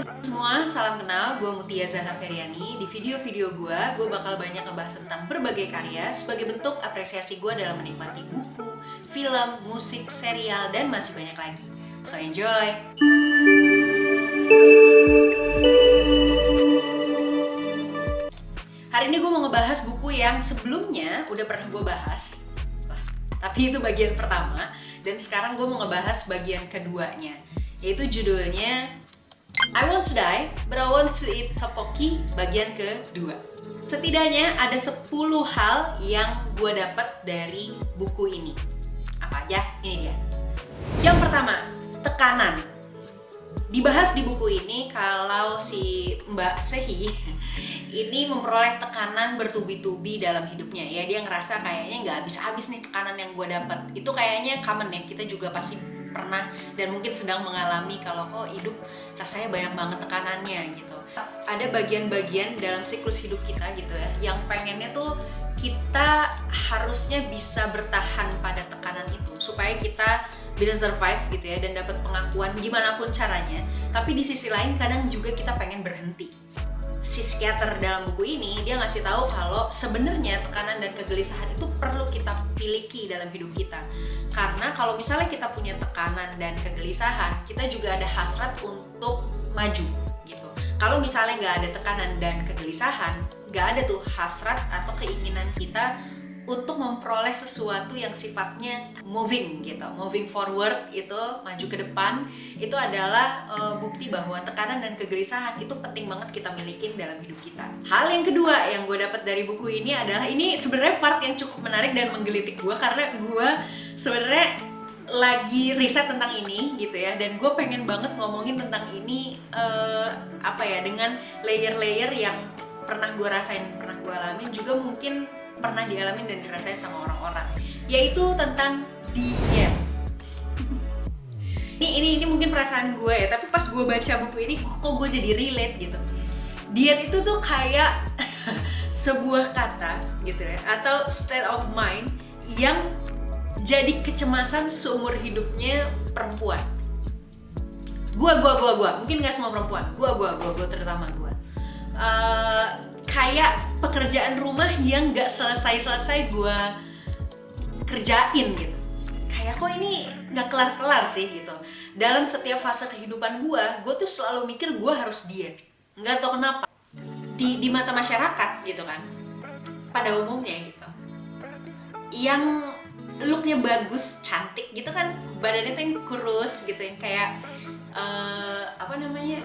Semua, salam kenal, gue Mutia Zahra Feryani. Di video-video gue bakal banyak ngebahas tentang berbagai karya sebagai bentuk apresiasi gue dalam menikmati buku, film, musik, serial, dan masih banyak lagi. So enjoy! Hari ini gue mau ngebahas buku yang sebelumnya udah pernah gue bahas, tapi itu bagian pertama, dan sekarang gue mau ngebahas bagian keduanya, yaitu judulnya I Want to Die, but I Want to Eat Tteokbokki bagian kedua. Setidaknya ada 10 hal yang gue dapat dari buku ini. Apa aja? Ini dia. Yang pertama, tekanan. Dibahas di buku ini kalau si Mbak Sehi ini memperoleh tekanan bertubi-tubi dalam hidupnya. Ya, dia ngerasa kayaknya nggak habis-habis nih tekanan yang gue dapat. Itu kayaknya common ya, kita juga pasti pernah dan mungkin sedang mengalami kalau kok hidup rasanya banyak banget tekanannya gitu. Ada bagian-bagian dalam siklus hidup kita gitu ya, yang pengennya tuh kita harusnya bisa bertahan pada tekanan itu supaya kita bisa survive gitu ya dan dapat pengakuan gimana pun caranya. Tapi di sisi lain kadang juga kita pengen berhenti. Si psikiater dalam buku ini dia ngasih tahu kalau sebenarnya tekanan dan kegelisahan itu perlu kita miliki dalam hidup kita. Karena kalau misalnya kita punya tekanan dan kegelisahan, kita juga ada hasrat untuk maju gitu. Kalau misalnya nggak ada tekanan dan kegelisahan, nggak ada tuh hasrat atau keinginan kita untuk memperoleh sesuatu yang sifatnya moving gitu, moving forward itu maju ke depan, itu adalah bukti bahwa tekanan dan kegelisahan itu penting banget kita milikin dalam hidup kita. Hal yang kedua yang gue dapat dari buku ini adalah, ini sebenarnya part yang cukup menarik dan menggelitik gue karena gue sebenarnya lagi riset tentang ini gitu ya, dan gue pengen banget ngomongin tentang ini dengan layer-layer yang pernah gue rasain, pernah gue alamin, juga mungkin pernah dialamin dan dirasain sama orang-orang, yaitu tentang diet. Ini mungkin perasaan gue ya, tapi pas gue baca buku ini kok gue jadi relate gitu. Diet itu tuh kayak sebuah kata gitu ya, atau state of mind yang jadi kecemasan seumur hidupnya perempuan. Gua mungkin nggak semua perempuan, gua terutama gua. Kayak pekerjaan rumah yang nggak selesai gue kerjain gitu. Kayak kok ini nggak kelar-kelar sih gitu. Dalam setiap fase kehidupan gue tuh selalu mikir gue harus diet. Nggak tahu kenapa. Di mata masyarakat gitu kan, pada umumnya gitu, yang looknya bagus, cantik gitu kan, badannya tuh yang kurus gitu, yang kayak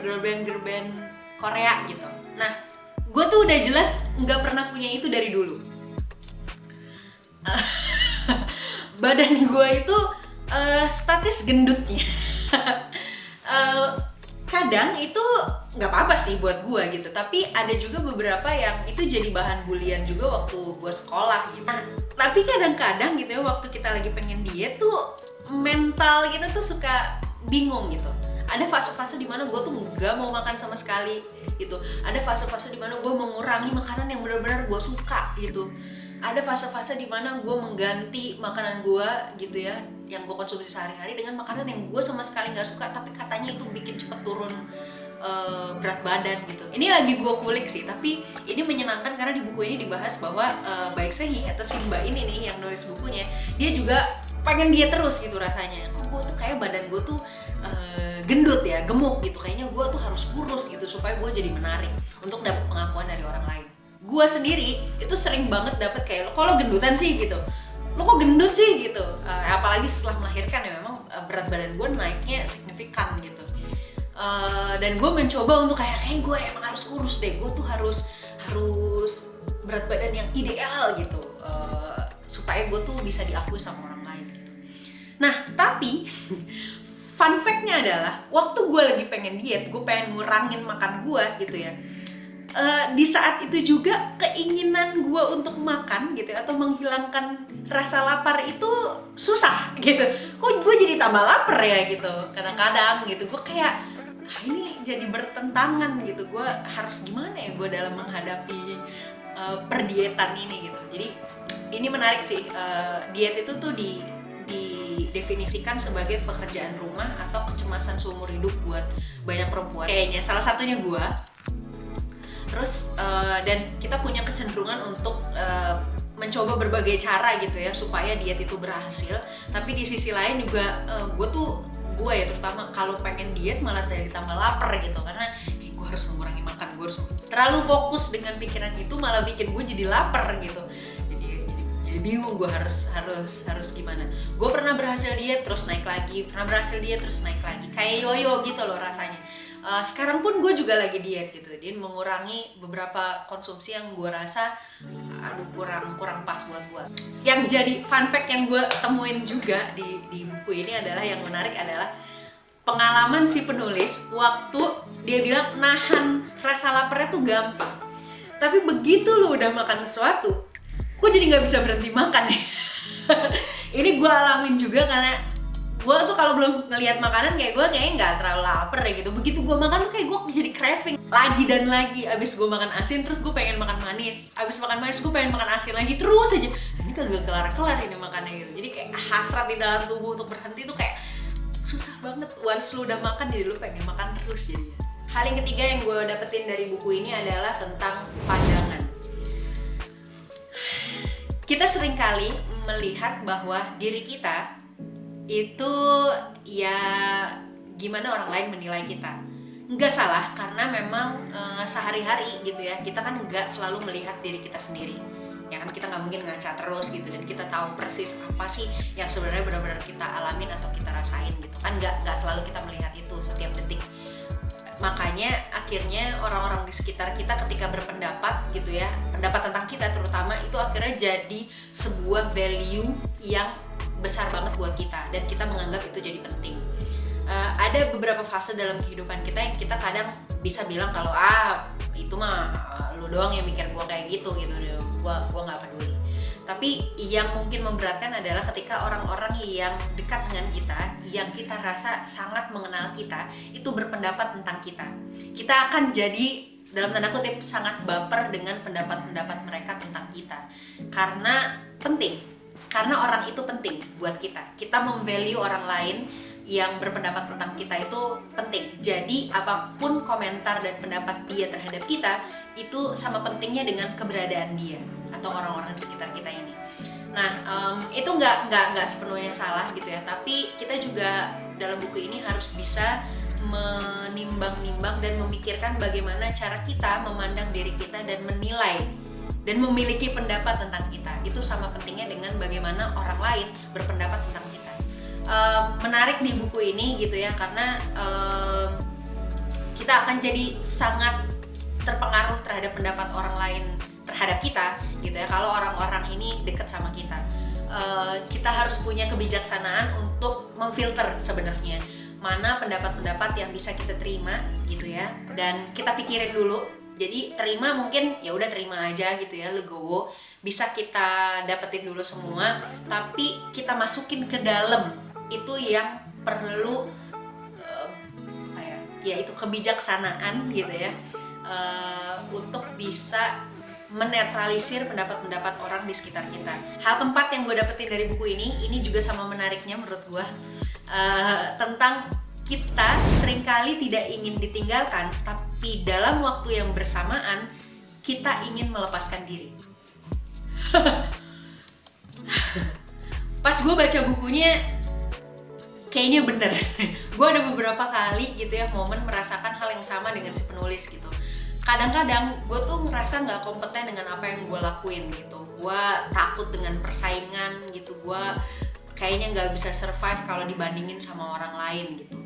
gerben-gerben Korea gitu. Nah, gue tuh udah jelas nggak pernah punya itu dari dulu. Badan gue itu statis gendutnya. Kadang itu nggak apa-apa sih buat gue gitu, tapi ada juga beberapa yang itu jadi bahan bulian juga waktu gue sekolah gitu. Nah, tapi kadang-kadang gitu ya, waktu kita lagi pengen diet tuh mental kita tuh suka bingung gitu. Ada fase-fase dimana gue tuh gak mau makan sama sekali gitu. Ada fase-fase dimana gue mengurangi makanan yang benar-benar gue suka gitu. Ada fase-fase dimana gue mengganti makanan gue gitu ya, yang gue konsumsi sehari-hari, dengan makanan yang gue sama sekali gak suka, tapi katanya itu bikin cepet turun berat badan gitu. Ini lagi gue kulik sih, tapi ini menyenangkan karena di buku ini dibahas bahwa Baek Sehi atau si Mbak ini nih yang nulis bukunya, dia juga pengen diet terus gitu rasanya. Kok gue tuh kayak badan gue tuh gendut ya, gemuk gitu, kayaknya gue tuh harus kurus gitu supaya gue jadi menarik untuk dapat pengakuan dari orang lain. Gue sendiri itu sering banget dapet kayak, lo gendutan sih gitu, lo kok gendut sih gitu. Apalagi setelah melahirkan ya, memang berat badan gue naiknya signifikan gitu. Dan gue mencoba untuk kayaknya gue emang harus kurus deh, gue tuh harus berat badan yang ideal gitu, supaya gue tuh bisa diakui sama orang lain gitu. Nah, tapi fun fact-nya adalah waktu gue lagi pengen diet, gue pengen ngurangin makan gue gitu ya, di saat itu juga keinginan gue untuk makan gitu atau menghilangkan rasa lapar itu susah gitu. Kok gue jadi tambah lapar ya gitu kadang-kadang gitu. Gue kayak ini jadi bertentangan gitu, gue harus gimana ya gue dalam menghadapi perdietan ini gitu. Jadi ini menarik sih, diet itu tuh didefinisikan sebagai pekerjaan rumah atau kecemasan seumur hidup buat banyak perempuan. Kayaknya salah satunya gue. Terus dan kita punya kecenderungan untuk mencoba berbagai cara gitu ya supaya diet itu berhasil. Tapi di sisi lain juga gue ya terutama kalau pengen diet malah jadi tambah lapar gitu, karena gue harus mengurangi makan, gue harus terlalu fokus dengan pikiran itu malah bikin gue jadi lapar gitu. Jadi bingung gue harus gimana. Gue pernah berhasil diet terus naik lagi, pernah berhasil diet terus naik lagi, kayak yoyo gitu loh rasanya. Sekarang pun gue juga lagi diet gitu, dia mengurangi beberapa konsumsi yang gue rasa kurang pas buat gue. Yang jadi fun fact yang gue temuin juga di buku ini adalah, yang menarik adalah pengalaman si penulis waktu dia bilang nahan rasa laparnya tuh gampang, tapi begitu lu udah makan sesuatu gue jadi nggak bisa berhenti makan ya. Ini gue alamin juga karena gue tuh kalau belum ngelihat makanan kayak gue kayaknya nggak terlalu lapar ya gitu. Begitu gue makan tuh kayak gue jadi craving lagi dan lagi. Abis gue makan asin terus gue pengen makan manis. Abis makan manis gue pengen makan asin lagi terus aja. Ini kagak kelar ini makannya gitu. Jadi kayak hasrat di dalam tubuh untuk berhenti tuh kayak susah banget. Once lu udah makan jadi lu pengen makan terus jadinya. Hal yang ketiga yang gue dapetin dari buku ini adalah tentang pandangan. Kita seringkali melihat bahwa diri kita itu ya gimana orang lain menilai kita. Nggak salah, karena memang sehari-hari gitu ya, kita kan nggak selalu melihat diri kita sendiri. Ya kan, kita nggak mungkin ngaca terus gitu, dan kita tahu persis apa sih yang sebenarnya benar-benar kita alamin atau kita rasain gitu kan. Nggak selalu kita melihat itu setiap detik. Makanya akhirnya orang-orang di sekitar kita ketika berpendapat gitu ya, pendapat tentang kita terutama, itu akhirnya jadi sebuah value yang besar banget buat kita, dan kita menganggap itu jadi penting. Ada beberapa fase dalam kehidupan kita yang kita kadang bisa bilang kalau itu mah lu doang yang mikir gua kayak gitu gua nggak peduli. Tapi yang mungkin memberatkan adalah ketika orang-orang yang dekat dengan kita, yang kita rasa sangat mengenal kita, itu berpendapat tentang kita. Kita akan jadi, dalam tanda kutip, sangat baper dengan pendapat-pendapat mereka tentang kita. Karena penting, karena orang itu penting buat kita. Kita memvalue orang lain yang berpendapat tentang kita itu penting. Jadi apapun komentar dan pendapat dia terhadap kita, itu sama pentingnya dengan keberadaan dia atau orang-orang di sekitar kita ini. Nah, itu nggak sepenuhnya salah gitu ya. Tapi kita juga dalam buku ini harus bisa menimbang-nimbang dan memikirkan bagaimana cara kita memandang diri kita dan menilai dan memiliki pendapat tentang kita. Itu sama pentingnya dengan bagaimana orang lain berpendapat tentang kita. Menarik di buku ini gitu ya, karena kita akan jadi sangat terpengaruh terhadap pendapat orang lain terhadap kita gitu ya, kalau orang-orang ini dekat sama kita. Kita harus punya kebijaksanaan untuk memfilter sebenarnya mana pendapat-pendapat yang bisa kita terima gitu ya, dan kita pikirin dulu. Jadi terima mungkin ya udah terima aja gitu ya, legowo, bisa kita dapetin dulu semua, tapi kita masukin ke dalam itu yang perlu itu kebijaksanaan gitu ya, untuk bisa menetralisir pendapat-pendapat orang di sekitar kita. Hal keempat yang gue dapetin dari buku ini juga sama menariknya menurut gue, tentang kita seringkali tidak ingin ditinggalkan, tapi dalam waktu yang bersamaan kita ingin melepaskan diri. Pas gue baca bukunya, kayaknya bener. Gue ada beberapa kali gitu ya momen merasakan hal yang sama dengan si penulis gitu. Kadang-kadang gue tuh ngerasa nggak kompeten dengan apa yang gue lakuin gitu. Gue takut dengan persaingan gitu. Gue kayaknya nggak bisa survive kalau dibandingin sama orang lain gitu.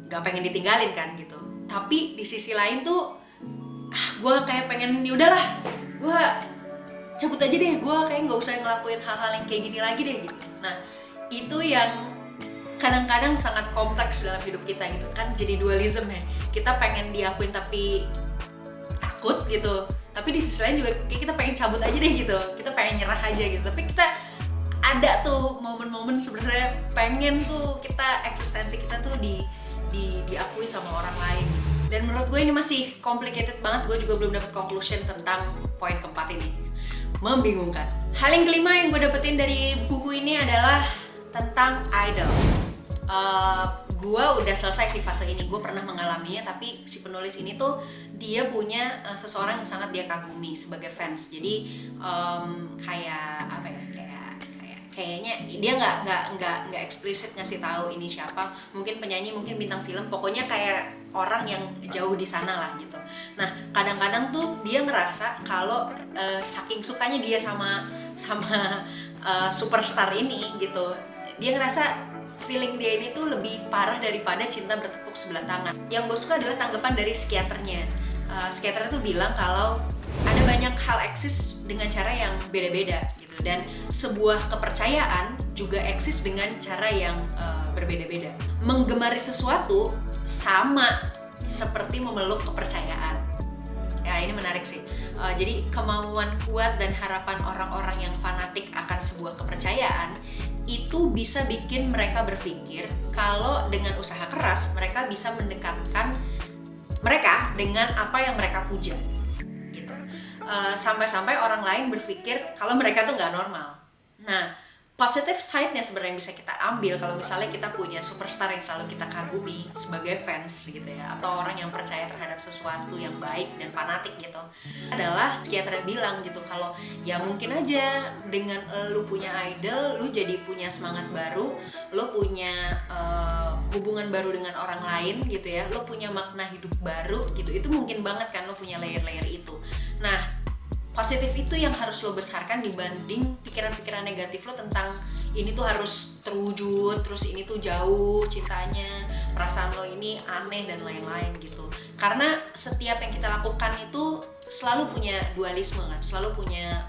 Nggak pengen ditinggalin kan gitu. Tapi di sisi lain tuh, gue kayak pengen ya udahlah, gue cabut aja deh. Gue kayak nggak usah ngelakuin hal-hal yang kayak gini lagi deh gitu. Nah itu yang kadang-kadang sangat kompleks dalam hidup kita gitu kan. Jadi dualisme ya. Kita pengen diakuin tapi takut gitu, tapi di sisi lain juga kayak kita pengen cabut aja deh gitu, kita pengen nyerah aja gitu. Tapi kita ada tuh momen-momen sebenarnya pengen tuh kita eksistensi kita tuh diakui sama orang lain gitu. Dan menurut gue ini masih complicated banget. Gue juga belum dapat conclusion tentang poin keempat ini, membingungkan. Hal yang kelima yang gue dapetin dari buku ini adalah tentang idol. Gue udah selesai sih fase ini, gue pernah mengalaminya, tapi si penulis ini tuh dia punya seseorang yang sangat dia kagumi sebagai fans. Jadi kayak apa ya, kayaknya dia nggak eksplisit ngasih tahu ini siapa, mungkin penyanyi, mungkin bintang film, pokoknya kayak orang yang jauh di sana lah gitu. Nah kadang-kadang tuh dia ngerasa kalau saking sukanya dia sama superstar ini gitu, dia ngerasa feeling dia ini tuh lebih parah daripada cinta bertepuk sebelah tangan. Yang gue suka adalah tanggapan dari psikiaternya. Psikiaternya tuh bilang kalau ada banyak hal eksis dengan cara yang beda-beda gitu, dan sebuah kepercayaan juga eksis dengan cara yang berbeda-beda. Menggemari sesuatu sama seperti memeluk kepercayaan. Ya ini menarik sih. Jadi kemauan kuat dan harapan orang-orang yang fanatik akan sebuah kepercayaan itu bisa bikin mereka berpikir kalau dengan usaha keras mereka bisa mendekatkan mereka dengan apa yang mereka puja gitu. Sampai-sampai orang lain berpikir kalau mereka tuh nggak normal. Nah, positive side-nya sebenarnya yang bisa kita ambil kalau misalnya kita punya superstar yang selalu kita kagumi sebagai fans gitu ya, atau orang yang percaya terhadap sesuatu yang baik dan fanatik gitu, adalah psikiater bilang gitu kalau ya mungkin aja dengan lu punya idol, lu jadi punya semangat baru, lu punya hubungan baru dengan orang lain gitu ya, lu punya makna hidup baru gitu, itu mungkin banget kan lu punya layer-layer itu. Nah positif itu yang harus lo besarkan dibanding pikiran-pikiran negatif lo tentang ini tuh harus terwujud, terus ini tuh jauh cintanya, perasaan lo ini aneh dan lain-lain gitu. Karena setiap yang kita lakukan itu selalu punya dualisme kan, selalu punya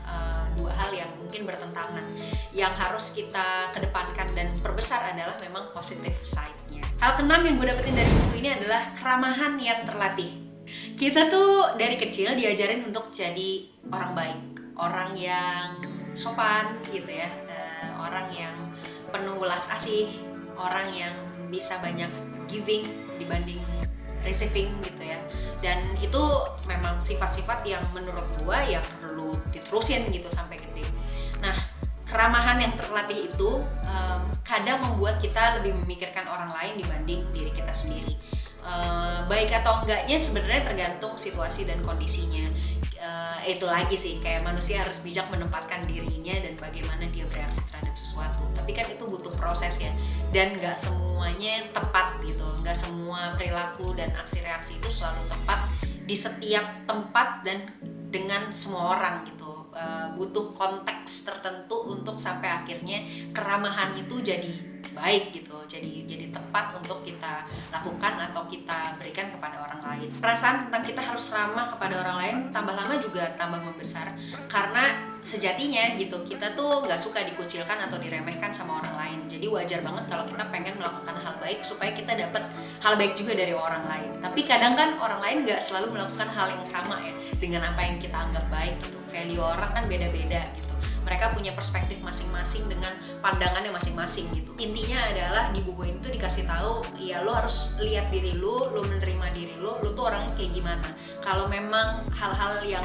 dua hal yang mungkin bertentangan. Yang harus kita kedepankan dan perbesar adalah memang positive side-nya. Hal keenam yang gue dapetin dari buku ini adalah keramahan yang terlatih. Kita tuh dari kecil diajarin untuk jadi orang baik, orang yang sopan gitu ya, orang yang penuh welas asih, orang yang bisa banyak giving dibanding receiving gitu ya. Dan itu memang sifat-sifat yang menurut gua ya perlu diterusin gitu sampai gede. Nah, keramahan yang terlatih itu kadang membuat kita lebih memikirkan orang lain dibanding diri kita sendiri. Baik atau enggaknya sebenarnya tergantung situasi dan kondisinya. Itu lagi sih, kayak manusia harus bijak menempatkan dirinya dan bagaimana dia bereaksi terhadap sesuatu. Tapi kan itu butuh proses ya, dan nggak semuanya tepat gitu. Nggak semua perilaku dan aksi reaksi itu selalu tepat di setiap tempat dan dengan semua orang gitu. Butuh konteks tertentu untuk sampai akhirnya keramahan itu jadi baik gitu, jadi tepat untuk kita lakukan atau kita berikan kepada orang lain. Perasaan tentang kita harus ramah kepada orang lain tambah lama juga tambah membesar, karena sejatinya gitu kita tuh nggak suka dikucilkan atau diremehkan sama orang lain. Jadi wajar banget kalau kita pengen melakukan hal baik supaya kita dapat hal baik juga dari orang lain. Tapi kadang kan orang lain nggak selalu melakukan hal yang sama ya dengan apa yang kita anggap baik gitu. Value orang kan beda-beda gitu. Mereka punya perspektif masing-masing dengan pandangannya masing-masing gitu. Intinya adalah di buku ini tuh dikasih tahu ya lo harus lihat diri lo menerima diri lo tuh orangnya kayak gimana. Kalau memang hal-hal yang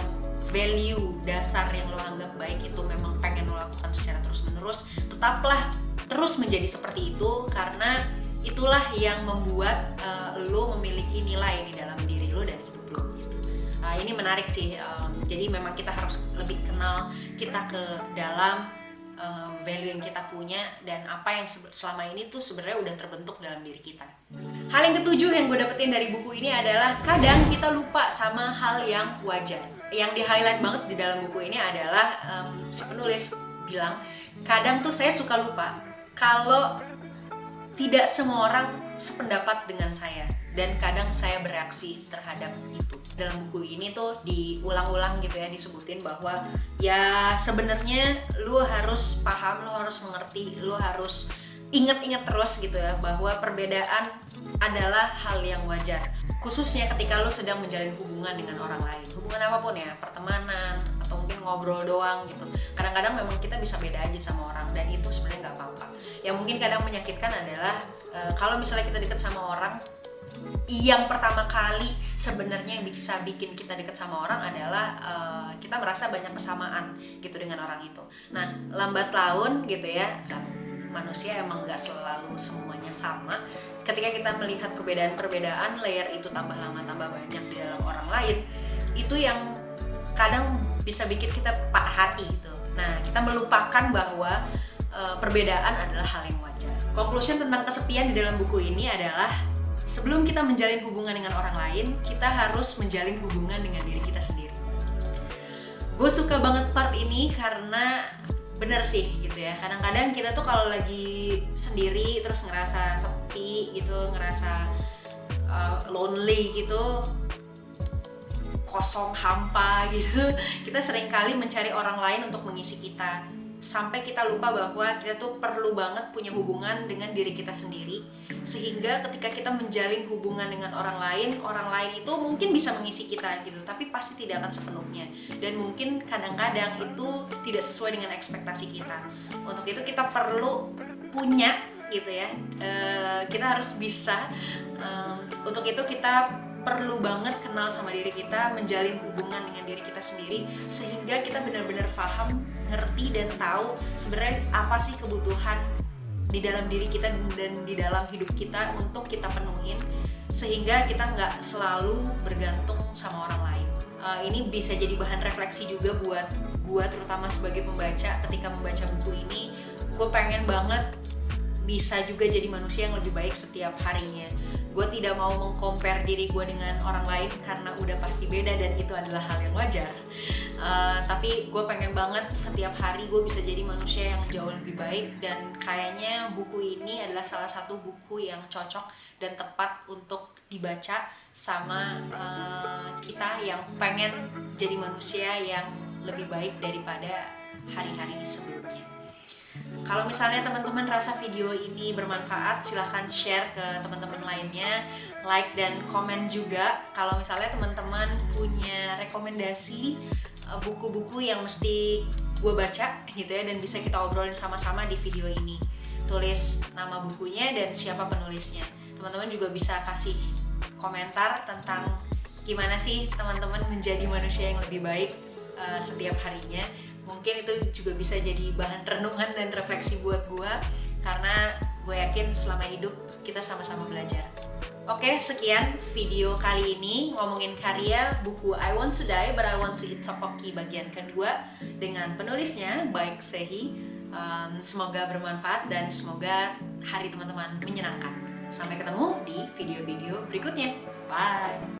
value dasar yang lo anggap baik itu memang pengen lo lakukan secara terus-menerus, tetaplah terus menjadi seperti itu, karena itulah yang membuat lo memiliki nilai di dalam diri lo dan hidup lo gitu. Ini menarik sih. Jadi memang kita harus lebih kenal kita ke dalam value yang kita punya dan apa yang selama ini tuh sebenarnya udah terbentuk dalam diri kita. Hal yang ketujuh yang gue dapetin dari buku ini adalah kadang kita lupa sama hal yang wajar. Yang di highlight banget di dalam buku ini adalah si penulis bilang kadang tuh saya suka lupa kalau tidak semua orang sependapat dengan saya, dan kadang saya bereaksi terhadap itu. Dalam buku ini tuh diulang-ulang gitu ya, disebutin bahwa ya sebenarnya lu harus paham, lu harus mengerti, lu harus ingat-ingat terus gitu ya bahwa perbedaan adalah hal yang wajar, khususnya ketika lu sedang menjalin hubungan dengan orang lain, hubungan apapun ya, pertemanan atau mungkin ngobrol doang gitu. Kadang-kadang memang kita bisa beda aja sama orang, dan itu sebenarnya nggak apa-apa. Yang mungkin kadang menyakitkan adalah kalau misalnya kita deket sama orang, yang pertama kali sebenarnya yang bisa bikin kita deket sama orang adalah kita merasa banyak kesamaan gitu dengan orang itu. Nah, lambat laun gitu ya, manusia emang nggak selalu semuanya sama. Ketika kita melihat perbedaan-perbedaan, layer itu tambah lama tambah banyak di dalam orang lain, itu yang kadang bisa bikin kita patah hati gitu. Nah, kita melupakan bahwa perbedaan adalah hal yang wajar. Conclusion tentang kesepian di dalam buku ini adalah sebelum kita menjalin hubungan dengan orang lain, kita harus menjalin hubungan dengan diri kita sendiri. Gue suka banget part ini karena bener sih gitu ya. Kadang-kadang kita tuh kalau lagi sendiri terus ngerasa sepi gitu, ngerasa lonely gitu, kosong, hampa gitu, kita seringkali mencari orang lain untuk mengisi kita, sampai kita lupa bahwa kita tuh perlu banget punya hubungan dengan diri kita sendiri. Sehingga ketika kita menjalin hubungan dengan orang lain itu mungkin bisa mengisi kita gitu, tapi pasti tidak akan sepenuhnya, dan mungkin kadang-kadang itu tidak sesuai dengan ekspektasi kita. Untuk itu kita perlu punya gitu ya, kita harus bisa, untuk itu kita perlu banget kenal sama diri kita, menjalin hubungan dengan diri kita sendiri, sehingga kita benar-benar paham, ngerti, dan tahu sebenarnya apa sih kebutuhan di dalam diri kita dan di dalam hidup kita untuk kita penuhin, sehingga kita nggak selalu bergantung sama orang lain. Ini bisa jadi bahan refleksi juga buat gue, terutama sebagai pembaca. Ketika membaca buku ini, gue pengen banget bisa juga jadi manusia yang lebih baik setiap harinya. Gue tidak mau meng-compare diri gue dengan orang lain karena udah pasti beda, dan itu adalah hal yang wajar. Tapi gue pengen banget setiap hari gue bisa jadi manusia yang jauh lebih baik, dan kayaknya buku ini adalah salah satu buku yang cocok dan tepat untuk dibaca sama kita yang pengen jadi manusia yang lebih baik daripada hari-hari sebelumnya. Kalau misalnya teman-teman rasa video ini bermanfaat, silahkan share ke teman-teman lainnya, like dan komen juga. Kalau misalnya teman-teman punya rekomendasi buku-buku yang mesti gue baca gitu ya, dan bisa kita obrolin sama-sama di video ini. Tulis nama bukunya dan siapa penulisnya. Teman-teman juga bisa kasih komentar tentang gimana sih teman-teman menjadi manusia yang lebih baik setiap harinya. Mungkin itu juga bisa jadi bahan renungan dan refleksi buat gue, karena gue yakin selama hidup kita sama-sama belajar. Oke, sekian video kali ini ngomongin karya buku I Want to Die But I Want to Eat Tteokbokki bagian kedua dengan penulisnya Baek Se-hee. Semoga bermanfaat dan semoga hari teman-teman menyenangkan. Sampai ketemu di video-video berikutnya. Bye!